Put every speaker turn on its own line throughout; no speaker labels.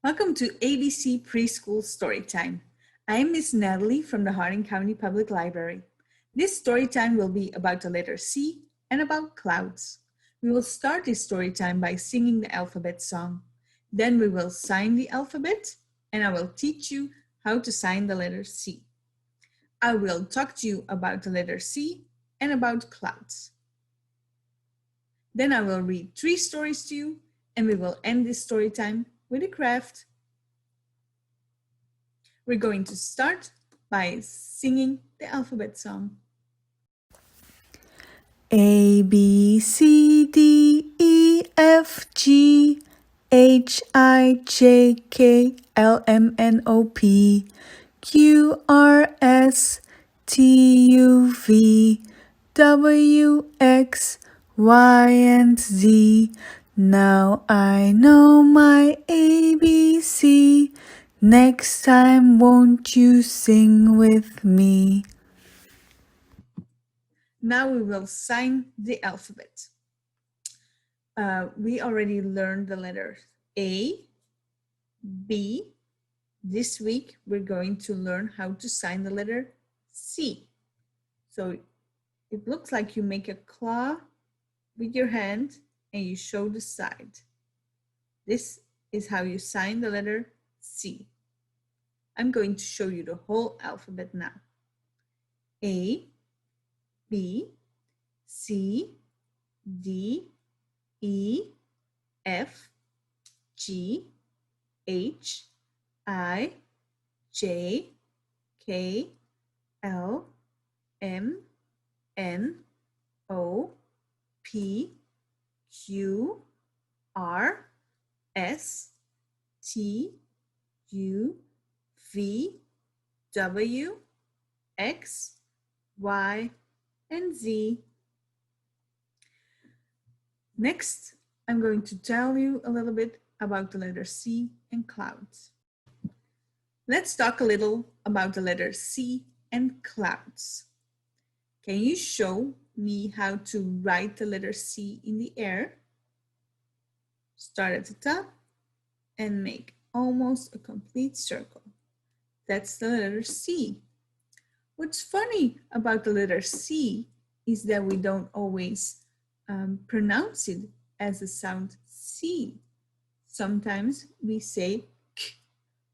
Welcome to ABC Preschool Storytime. I am Miss Natalie from the Hardin County Public Library. This storytime will be about the letter C and about clouds. We will start this storytime by singing the alphabet song. Then we will sign the alphabet and I will teach you how to sign the letter C. I will talk to you about the letter C and about clouds. Then I will read 3 stories to you and we will end this storytime with a craft. We're going to start by singing the alphabet song.
A, B, C, D, E, F, G, H, I, J, K, L, M, N, O, P, Q, R, S, T, U, V, W, X, Y, and Z. Now I know my ABC. Next time, won't you sing with me?
Now we will sign the alphabet. We already learned the letters A, B. This week, we're going to learn how to sign the letter C. So it looks like you make a claw with your hand and you show the side. This is how you sign the letter C. I'm going to show you the whole alphabet now. A, B, C, D, E, F, G, H, I, J, K, L, M, N, O, P, Q, R, S, T, U, V, W, X, Y, and Z. Next, I'm going to tell you a little bit about the letter C and clouds. Let's talk a little about the letter C and clouds. Can you show me how to write the letter C in the air? Start at the top and make almost a complete circle. That's the letter C. What's funny about the letter C is that we don't always pronounce it as the sound C. Sometimes we say K,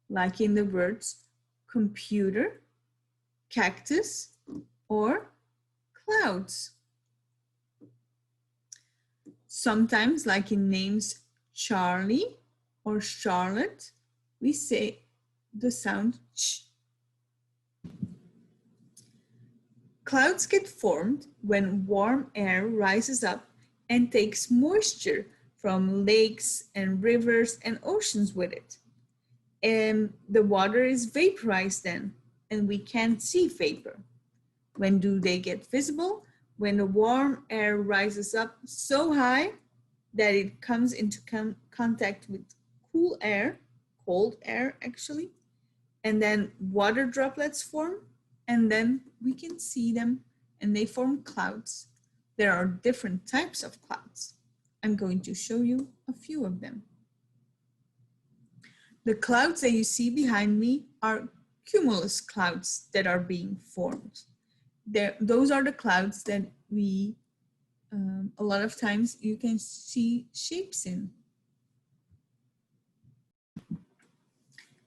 like in the words computer, cactus, or clouds. Sometimes, like in names Charlie or Charlotte, we say the sound ch. Clouds get formed when warm air rises up and takes moisture from lakes and rivers and oceans with it. And the water is vaporized then, and we can't see vapor. When do they get visible? When the warm air rises up so high that it comes into contact with cool air, cold air actually, and then water droplets form, and then we can see them and they form clouds. There are different types of clouds. I'm going to show you a few of them. The clouds that you see behind me are cumulus clouds that are being formed. Those are the clouds that we, a lot of times you can see shapes in.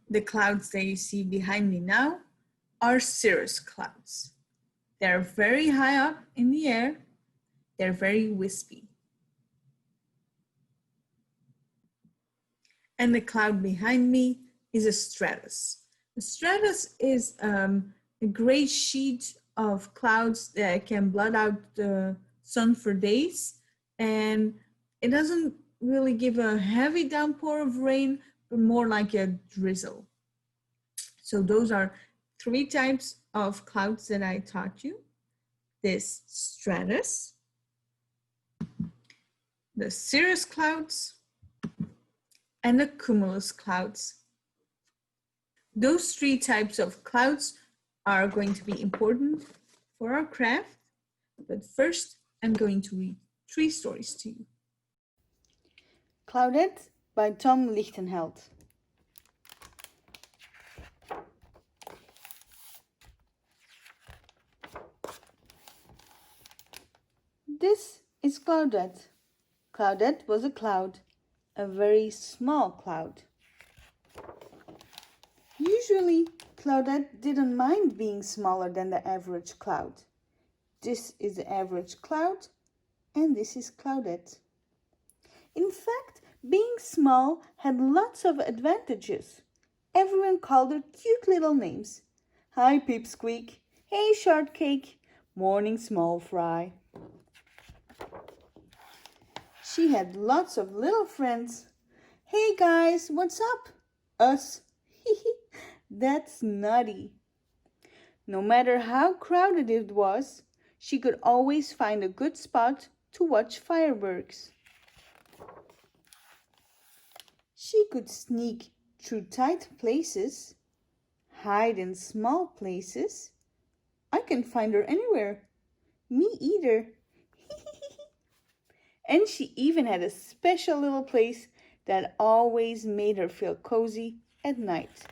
The clouds that you see behind me now are cirrus clouds. They're very high up in the air. They're very wispy. And the cloud behind me is a stratus. The stratus is a gray sheet of clouds that can blot out the sun for days, and it doesn't really give a heavy downpour of rain, but more like a drizzle. So those are 3 types of clouds that I taught you. This stratus, the cirrus clouds, and the cumulus clouds. Those 3 types of clouds are going to be important for our craft, but first I'm going to read 3 stories to you.
Claudette by Tom Lichtenheld. This is Claudette. Claudette was a cloud, a very small cloud. Usually, Claudette didn't mind being smaller than the average cloud. This is the average cloud, and this is Claudette. In fact, being small had lots of advantages. Everyone called her cute little names. Hi, Pipsqueak. Hey, Shortcake. Morning, Small Fry. She had lots of little friends. Hey, guys, what's up? Us. That's nutty. No matter how crowded it was, she could always find a good spot to watch fireworks. She could sneak through tight places, hide in small places. I can find her anywhere. Me either. And she even had a special little place that always made her feel cozy at night.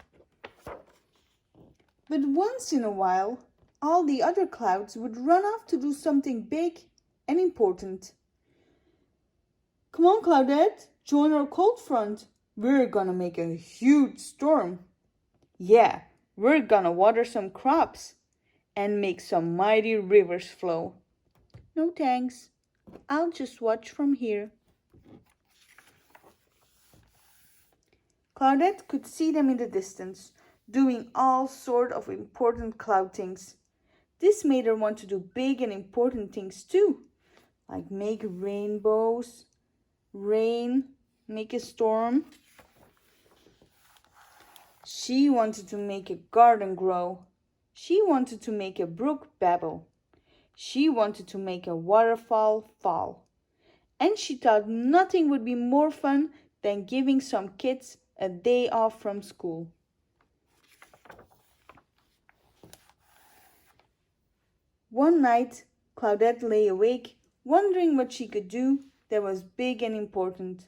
But once in a while, all the other clouds would run off to do something big and important. Come on, Claudette, join our cold front. We're gonna make a huge storm. Yeah, we're gonna water some crops and make some mighty rivers flow. No thanks, I'll just watch from here. Claudette could see them in the distance, doing all sort of important cloud things. This made her want to do big and important things too, like make rainbows, rain, make a storm. She wanted to make a garden grow. She wanted to make a brook babble. She wanted to make a waterfall fall. And she thought nothing would be more fun than giving some kids a day off from school. One night, Claudette lay awake, wondering what she could do that was big and important.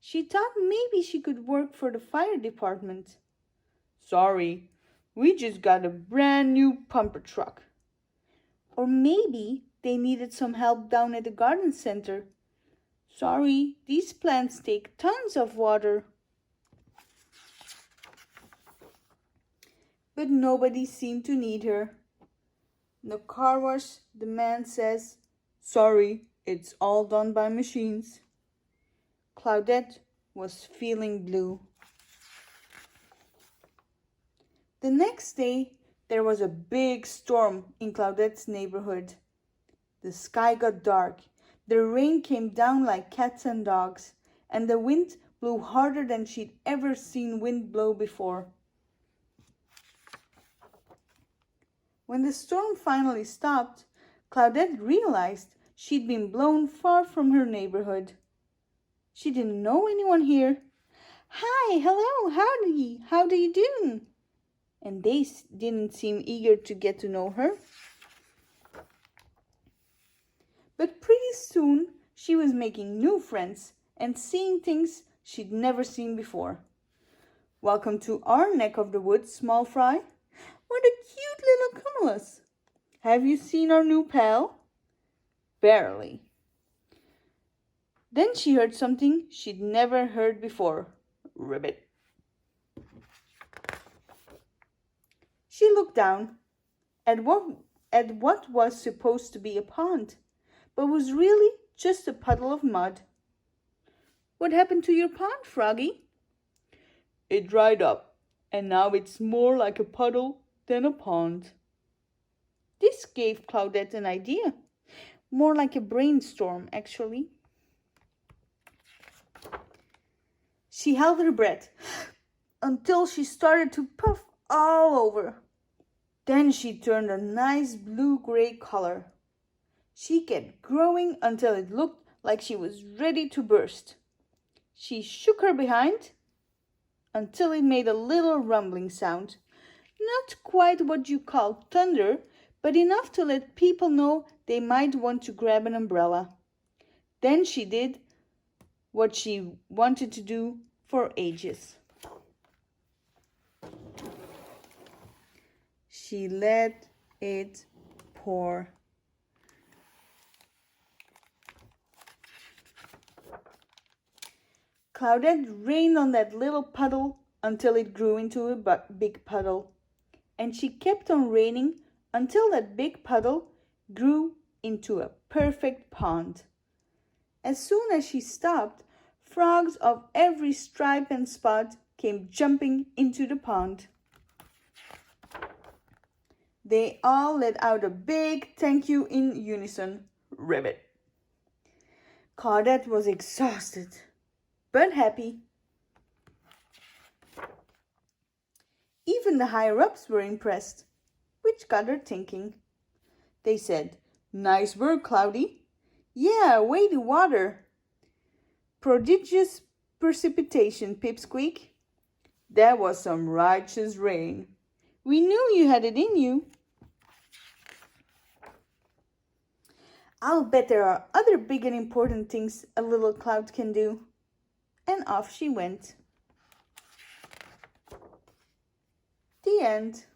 She thought maybe she could work for the fire department. Sorry, we just got a brand new pumper truck. Or maybe they needed some help down at the garden center. Sorry, these plants take tons of water. But nobody seemed to need her. In the car wash, the man says, sorry, it's all done by machines. Claudette was feeling blue. The next day, there was a big storm in Claudette's neighborhood. The sky got dark, the rain came down like cats and dogs, and the wind blew harder than she'd ever seen wind blow before. When the storm finally stopped, Claudette realized she'd been blown far from her neighborhood. She didn't know anyone here. Hi, hello, howdy, how do you do? And they didn't seem eager to get to know her. But pretty soon she was making new friends and seeing things she'd never seen before. Welcome to our neck of the woods, Small Fry. What a cute little cumulus. Have you seen our new pal? Barely. Then she heard something she'd never heard before. Ribbit. She looked down at what was supposed to be a pond, but was really just a puddle of mud. What happened to your pond, Froggy? It dried up, and now it's more like a puddle than a pond. This gave Claudette an idea. More like a brainstorm, actually. She held her breath until she started to puff all over. Then she turned a nice blue-gray color. She kept growing until it looked like she was ready to burst. She shook her behind until it made a little rumbling sound. Not quite what you call thunder, but enough to let people know they might want to grab an umbrella. Then she did what she wanted to do for ages. She let it pour. Claudette rained on that little puddle until it grew into a big puddle, and she kept on raining until that big puddle grew into a perfect pond. As soon as she stopped, frogs of every stripe and spot came jumping into the pond. They all let out a big thank you in unison. Ribbit. Claudette was exhausted, but happy. Even the higher-ups were impressed, which got her thinking. They said, "Nice work, Cloudy." "Yeah, way to water." "Prodigious precipitation, Pipsqueak." "That was some righteous rain." "We knew you had it in you." "I'll bet there are other big and important things a little cloud can do." And off she went. The end.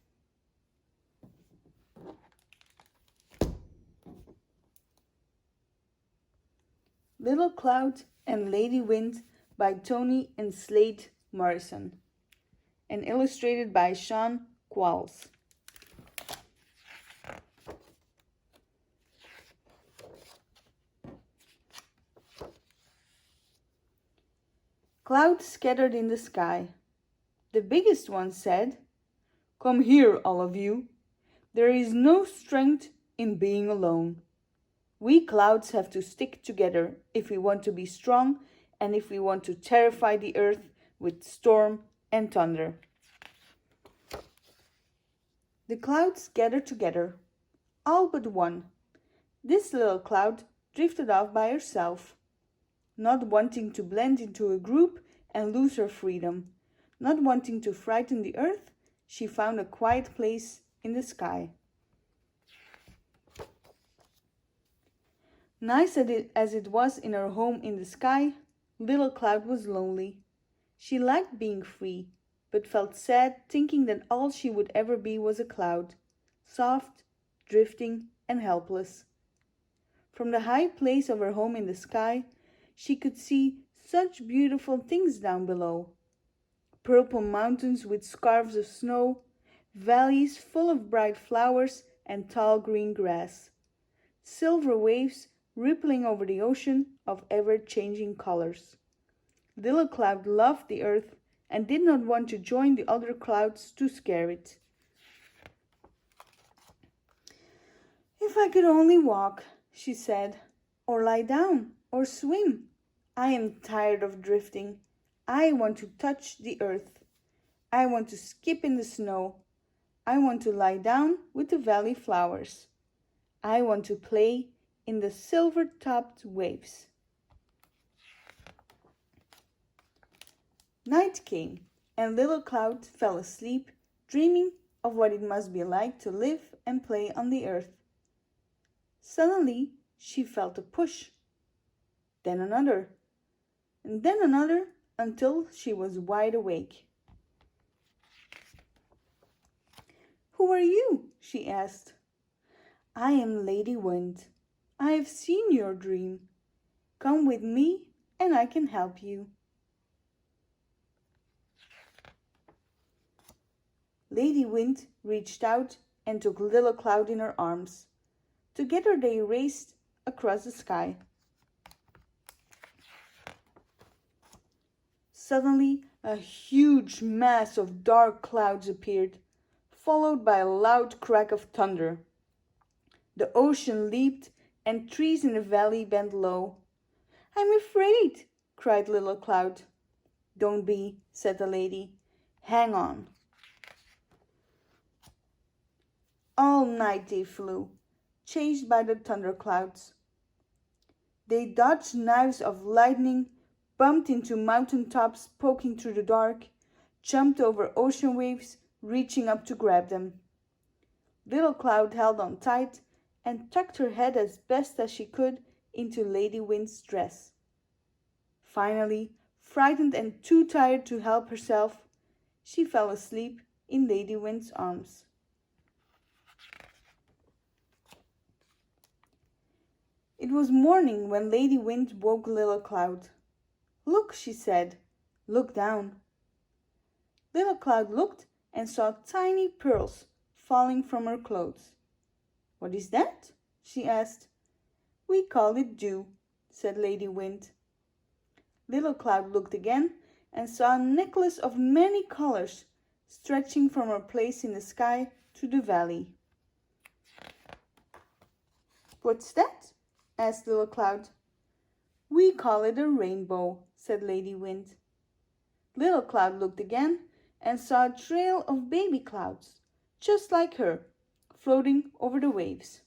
Little Cloud and Lady Wind by Tony and Slade Morrison, and illustrated by Sean Qualls. Clouds scattered in the sky. The biggest one said, "Come here, all of you. There is no strength in being alone. We clouds have to stick together if we want to be strong and if we want to terrify the earth with storm and thunder." The clouds gathered together, all but one. This little cloud drifted off by herself, not wanting to blend into a group and lose her freedom, not wanting to frighten the earth. She found a quiet place in the sky. Nice as it was in her home in the sky, Little Cloud was lonely. She liked being free, but felt sad thinking that all she would ever be was a cloud, soft, drifting, and helpless. From the high place of her home in the sky, she could see such beautiful things down below. Purple mountains with scarves of snow, valleys full of bright flowers and tall green grass, silver waves rippling over the ocean of ever-changing colors. Little Cloud loved the earth and did not want to join the other clouds to scare it. "If I could only walk," she said, "or lie down, or swim. I am tired of drifting. I want to touch the earth. I want to skip in the snow. I want to lie down with the valley flowers. I want to play in the silver-topped waves." Night came, and Little Cloud fell asleep, dreaming of what it must be like to live and play on the earth. Suddenly, she felt a push, then another, and then another, until she was wide awake. "Who are you?" she asked. "I am Lady Wind. I have seen your dream. Come with me and I can help you." Lady Wind reached out and took Little Cloud in her arms. Together they raced across the sky. Suddenly, a huge mass of dark clouds appeared, followed by a loud crack of thunder. The ocean leaped, and trees in the valley bent low. "I'm afraid," cried Little Cloud. "Don't be," said the lady. "Hang on." All night they flew, chased by the thunderclouds. They dodged knives of lightning, bumped into mountain tops poking through the dark, jumped over ocean waves, reaching up to grab them. Little Cloud held on tight and tucked her head as best as she could into Lady Wind's dress. Finally, frightened and too tired to help herself, she fell asleep in Lady Wind's arms. It was morning when Lady Wind woke Little Cloud. Look, she said. Look down. Little Cloud looked and saw tiny pearls falling from her clothes. What is that? She asked. We call it dew, said Lady Wind. Little Cloud looked again and saw a necklace of many colors stretching from her place in the sky to the valley. What's that? Asked Little Cloud. We call it a rainbow, said Lady Wind. Little Cloud looked again and saw a trail of baby clouds, just like her, floating over the waves.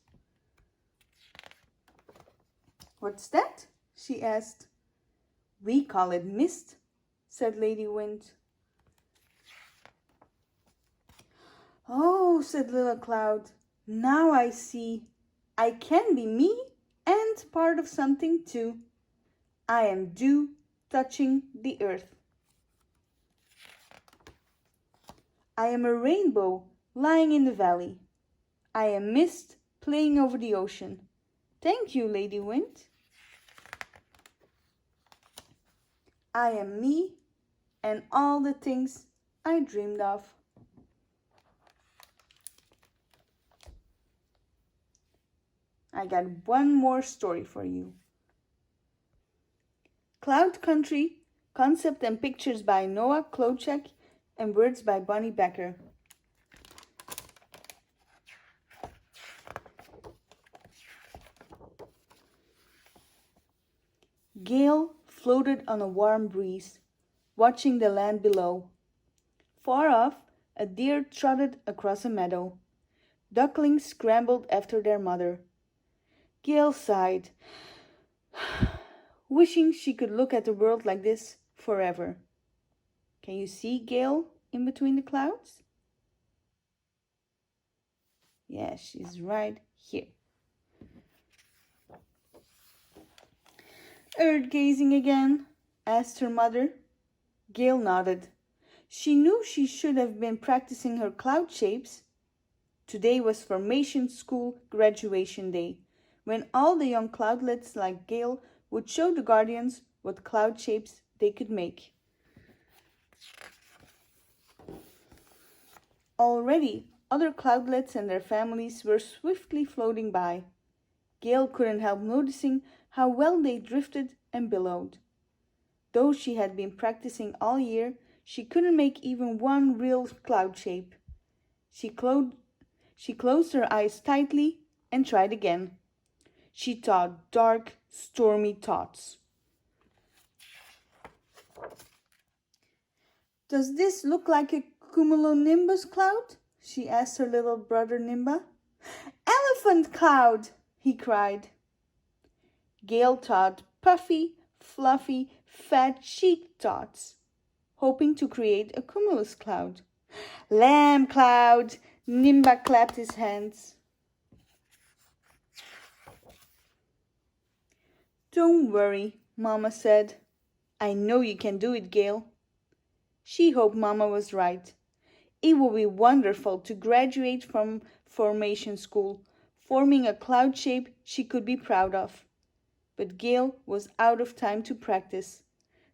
What's that? She asked. We call it mist, said Lady Wind. Oh, said Little Cloud, now I see. I can be me and part of something too. I am dew touching the earth. I am a rainbow lying in the valley. I am mist playing over the ocean. Thank you, Lady Wind. I am me and all the things I dreamed of. I got one more story for you. Cloud Country, concept and pictures by Noah Klochek and words by Bonnie Becker. Gale floated on a warm breeze, watching the land below. Far off, a deer trotted across a meadow. Ducklings scrambled after their mother. Gale sighed, wishing she could look at the world like this forever. Can you see Gale in between the clouds? Yeah, she's right here. Earth gazing again? Asked her mother. Gale nodded. She knew she should have been practicing her cloud shapes. Today was Formation School graduation day, when all the young cloudlets like Gale would show the guardians what cloud shapes they could make. Already, other cloudlets and their families were swiftly floating by. Gale couldn't help noticing how well they drifted and billowed. Though she had been practicing all year, she couldn't make even one real cloud shape. She closed her eyes tightly and tried again. She thought dark, stormy thoughts. Does this look like a cumulonimbus cloud? She asked her little brother Nimba. Elephant cloud, he cried. Gale thought puffy, fluffy, fat sheep thoughts, hoping to create a cumulus cloud. Lamb cloud, Nimba clapped his hands. Don't worry, Mama said. I know you can do it, Gale. She hoped Mama was right. It would be wonderful to graduate from Formation School, forming a cloud shape she could be proud of. But Gale was out of time to practice.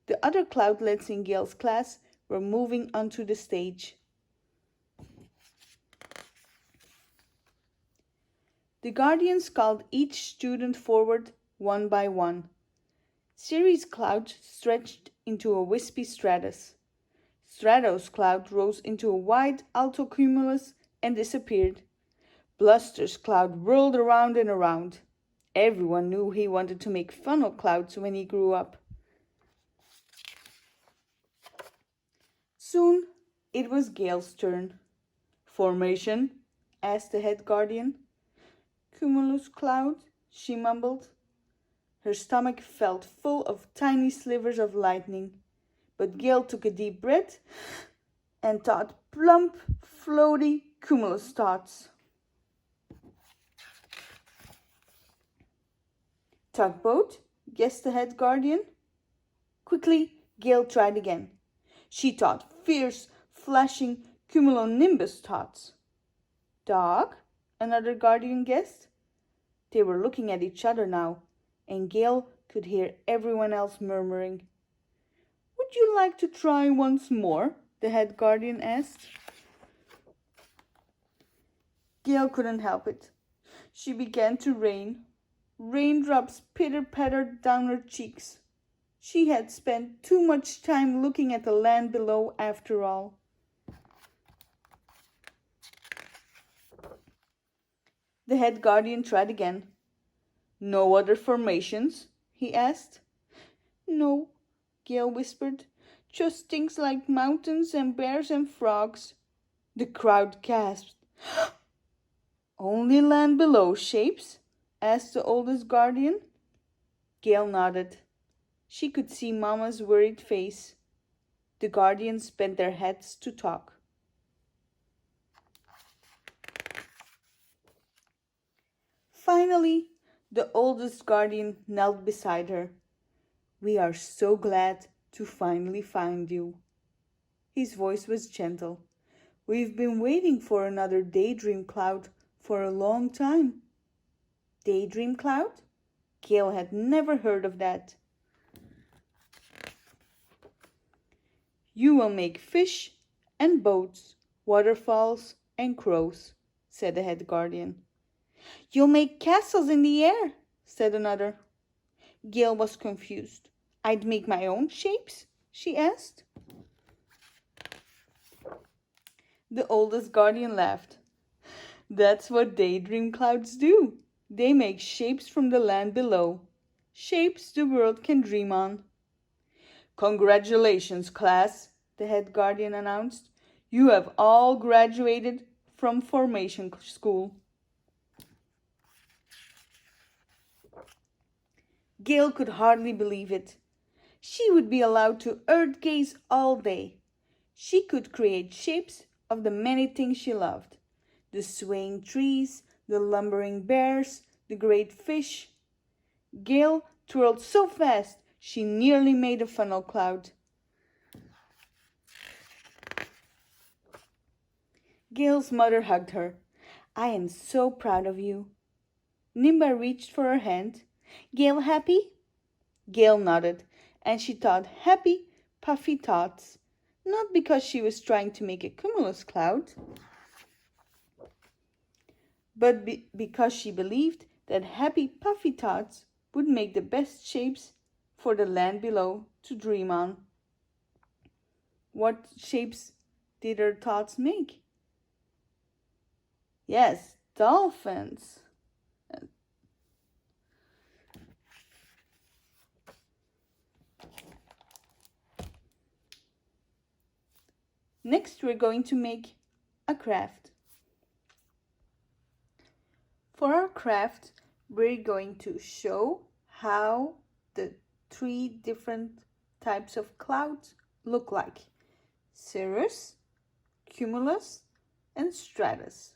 The other cloudlets in Gale's class were moving onto the stage. The guardians called each student forward one by one. Cirrus cloud stretched into a wispy stratus. Stratus cloud rose into a wide alto cumulus and disappeared. Bluster's cloud whirled around and around. Everyone knew he wanted to make funnel clouds when he grew up. Soon it was Gale's turn. Formation? Asked the head guardian. Cumulus cloud, she mumbled. Her stomach felt full of tiny slivers of lightning, but Gale took a deep breath and thought plump, floaty cumulus thoughts. Tugboat, guessed the head guardian. Quickly, Gale tried again. She thought fierce, flashing cumulonimbus thoughts. Dog, another guardian guessed. They were looking at each other now, and Gale could hear everyone else murmuring. Would you like to try once more? The head guardian asked. Gail couldn't help it. She began to rain. Raindrops pitter-pattered down her cheeks. She had spent too much time looking at the land below after all. The head guardian tried again. No other formations? He asked. No, Gail whispered. Just things like mountains and bears and frogs. The crowd gasped. Only land below shapes? Asked the oldest guardian. Gail nodded. She could see Mama's worried face. The guardians bent their heads to talk. Finally, the oldest guardian knelt beside her. We are so glad to finally find you. His voice was gentle. We've been waiting for another daydream cloud for a long time. Daydream cloud? Gail had never heard of that. You will make fish and boats, waterfalls and crows, said the head guardian. You'll make castles in the air, said another. Gail was confused. I'd make my own shapes? She asked. The oldest guardian laughed. That's what daydream clouds do. They make shapes from the land below. Shapes the world can dream on. Congratulations, class, the head guardian announced. You have all graduated from formation school. Gail could hardly believe it. She would be allowed to earth gaze all day. She could create shapes of the many things she loved. The swaying trees, the lumbering bears, the great fish. Gail twirled so fast she nearly made a funnel cloud. Gail's mother hugged her. I am so proud of you. Nimba reached for her hand. Gail happy? Gail nodded, and she thought happy, puffy thoughts, not because she was trying to make a cumulus cloud, but because she believed that happy, puffy thoughts would make the best shapes for the land below to dream on. What shapes did her thoughts make? Yes, dolphins. Next, we're going to make a craft. For our craft, we're going to show how the 3 different types of clouds look like: cirrus, cumulus, and stratus.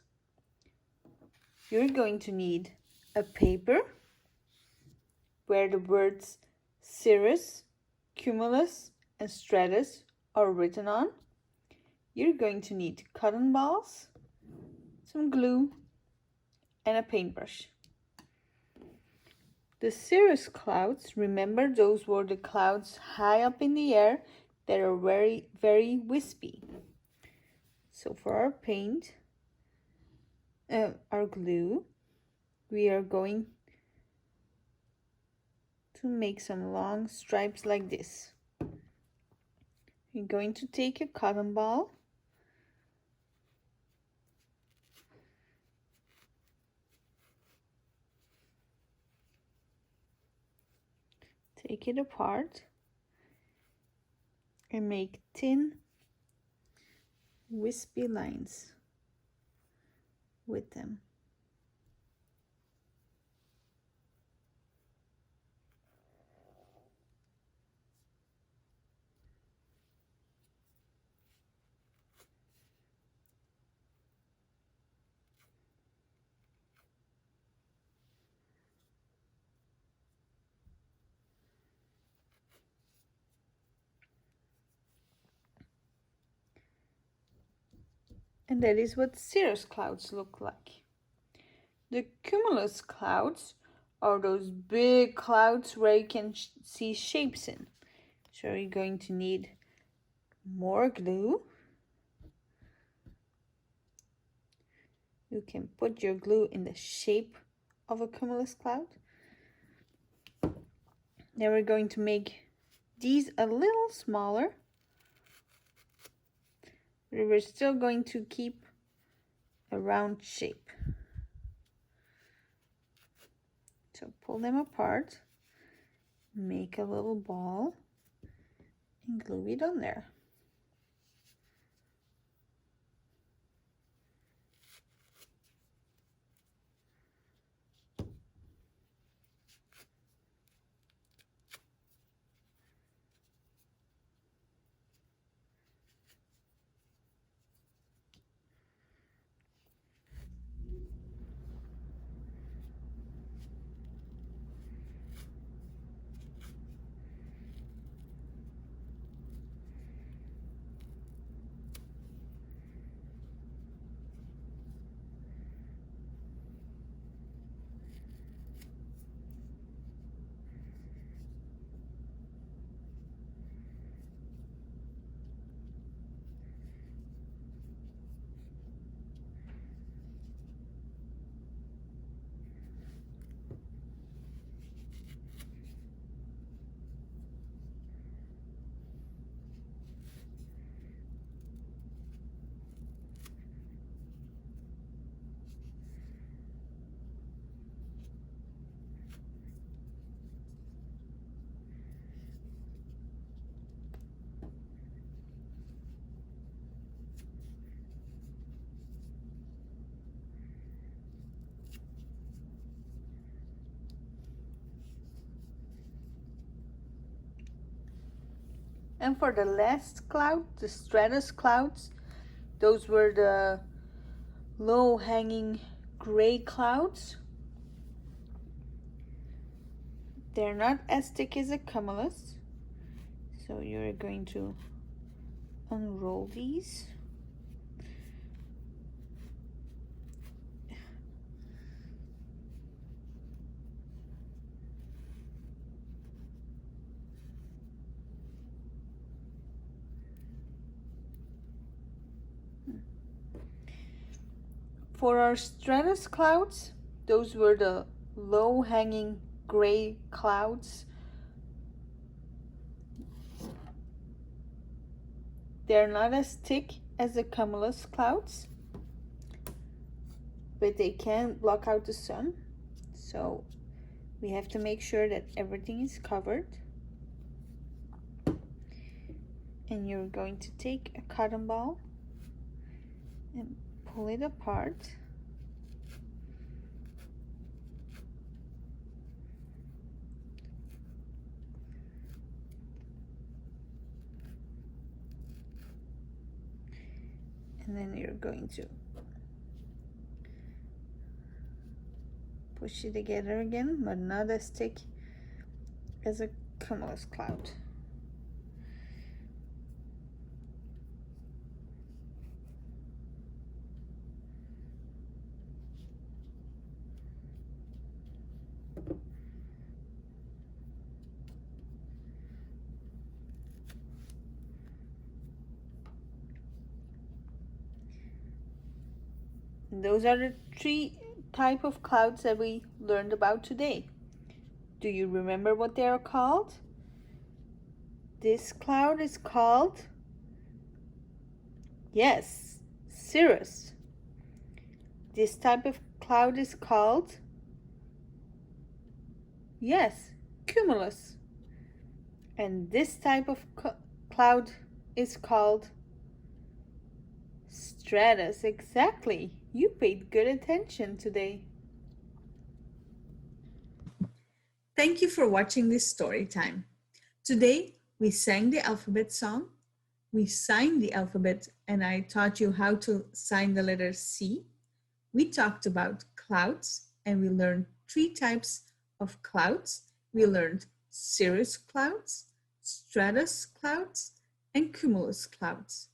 You're going to need a paper where the words cirrus, cumulus, and stratus are written on. You're going to need cotton balls, some glue, and a paintbrush. The cirrus clouds, remember, those were the clouds high up in the air that are very, very wispy. So for our paint, our glue, we are going to make some long stripes like this. You're going to take a cotton ball, take it apart, and make thin, wispy lines with them. And that is what cirrus clouds look like. The cumulus clouds are those big clouds where you can see shapes in. So you're going to need more glue. You can put your glue in the shape of a cumulus cloud. Then we're going to make these a little smaller. But we're still going to keep a round shape. So pull them apart, make a little ball, and glue it on there. And for the last cloud, the stratus clouds, those were the low-hanging gray clouds. They're not as thick as a cumulus, so you're going to unroll these. For our stratus clouds, those were the low-hanging gray clouds. They're not as thick as the cumulus clouds, but they can block out the sun. So we have to make sure that everything is covered. And you're going to take a cotton ball and pull it apart. And then you're going to push it together again, but not as thick as a cumulus cloud. Those are the three types of clouds that we learned about today. Do you remember what they are called? This cloud is called, yes, cirrus. This type of cloud is called, yes, cumulus. And this type of cloud is called stratus. Exactly. You paid good attention today.
Thank you for watching this story time. Today, we sang the alphabet song, we signed the alphabet, and I taught you how to sign the letter C. We talked about clouds, and we learned three types of clouds. We learned cirrus clouds, stratus clouds, and cumulus clouds.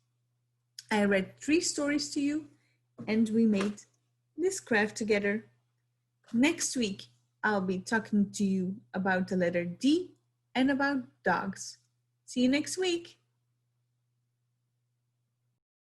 I read 3 stories to you, and we made this craft together. Next week, I'll be talking to you about the letter D and about dogs. See you next week.